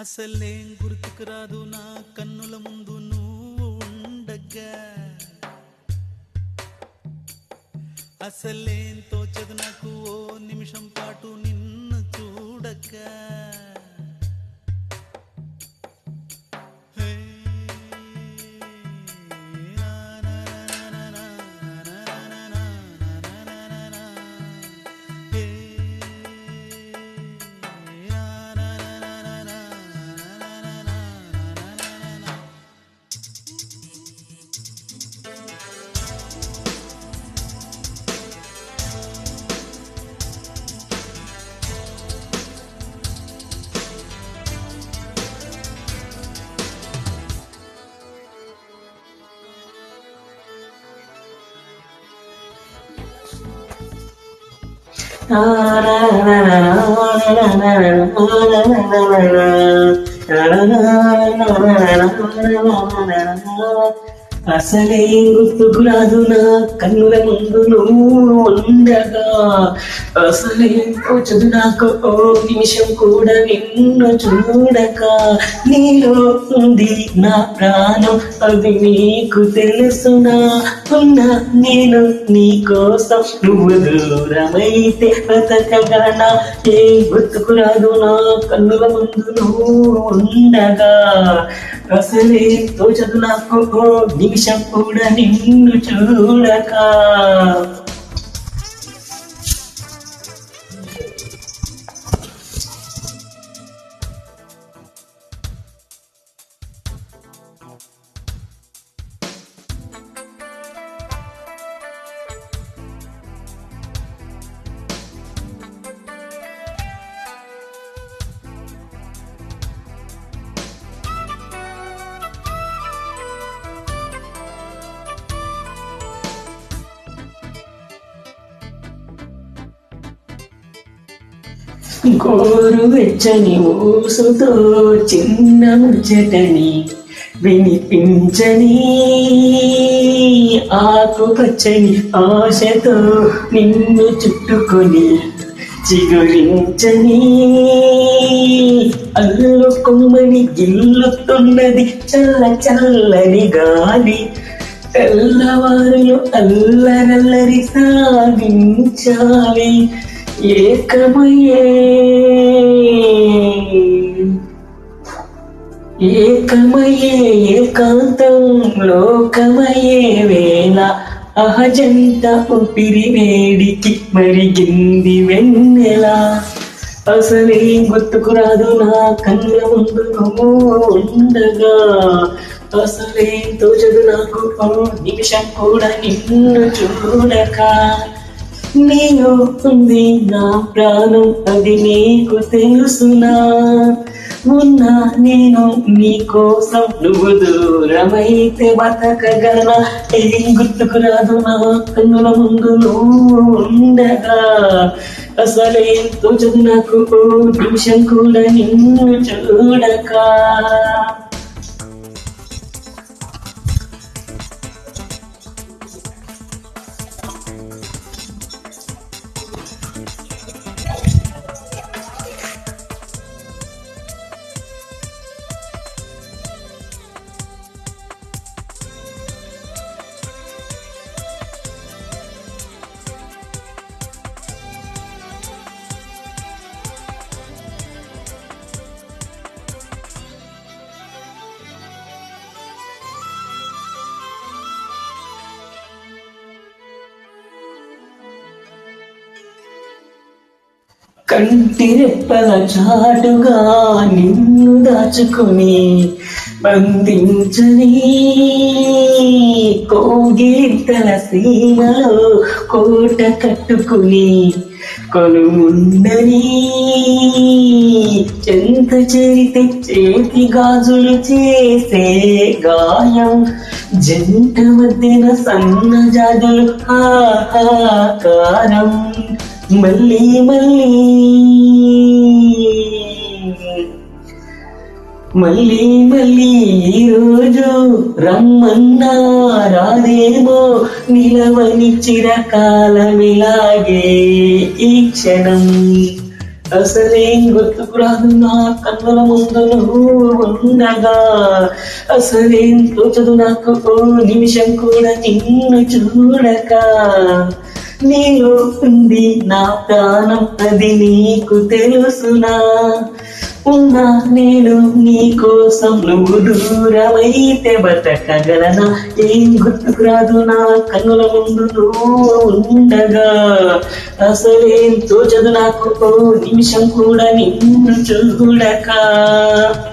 అసలేం గుర్తుకు రాదు నా కన్నుల ముందు నువ్వు ఉండగా, అసలేం తోచదు నాకు ఓ నిమిషం పాటు నిన్ను చూడగా. అసలేం గుర్తుకు రాదు నా కన్నుల ముందు నువ్వు ఉండగా, అసలేం తోచదు నాకు ఓ నిమిషం కూడా నిన్ను చూడక. నీలో ఉంది నా ప్రాణం అది నీకు తెలుసునా, ఉన్నా నేను నీ కోసం నువ్వు దూరమైతే బ్రతకగలనా. ఏం గుర్తుకు రాదు నా కన్నుల ముందు నువ్వు ఉండగా, అసలేం తోచదు నాకు ఓ నిమిషం కూడా నిన్ను చూడక. గోరు వెచ్చని ఊసుతో చిన్న ముచ్చటని వినిపించని, ఆకుపచ్చని ఆశతో నిన్ను చుట్టుకొని చిగురించని, అల్లు కొమ్మని గిల్లుతున్నది చల్ల చల్లని గాలి. తెల్లవారులు అల్లరల్లరి సాగించాలి, ఏకమయ్యే ఏకాంతం లోకమయ్యే వేళ అహజంత ఊపిరి వేడికి మరిగింది వెన్నెల. అసలేం గుర్తుకు రాదు నా కన్నుల ముందు నువ్వు ఉండగా, అసలేం తోచదు నాకు ఓ నిమిషం కూడా నిన్ను చూడక. నీలో ఉంది నా ప్రాణం అది నీకు తెలుసునా, ఉన్నా నేను నీ కోసం నువ్వు దూరమైతే బతకగలనా. ఏం గుర్తుకు రాదు నా కన్నుల ముందు నువ్వు ఉండగా, అసలేం తోచదు నాకు ఓ నిమిషం కూడా నిన్ను చూడక. కంటి రెప్పల చాటుగా నిన్ను దాచుకుని బంధించని, కోగిలింతల సీమలో కోట కట్టుకుని కొలుముండని, చెంత చేరితే చేతి గాజులు చేసే గాయం, జంట మధ్యన సన్నజాజులు ఆహాకారం. మళ్ళీ మళ్ళీ మళ్ళీ మళ్ళీ ఈ రోజు రమ్మన్నా రాదేమో, నిలవని చిరకాలమిలాగే ఈ క్షణం. అసలేం గుర్తుకు రాదు నా కన్నుల ముందు నువ్వు ఉండగా, అసలేం తోచదు నాకు ఓ నిమిషం కూడా నిన్ను చూడక. నీలో ఉంది నా ప్రాణం, అది నీకు తెలుసునా? ఉన్నా నేను నీ కోసం, నువ్వు దూరమైతే బతకగలనా? ఏం గుర్తుకు రాదు నా కన్నుల ముందు నువ్వు ఉండగా, అసలేం తోచదు నాకు ఓ నిమిషం కూడా నిన్ను చూడక.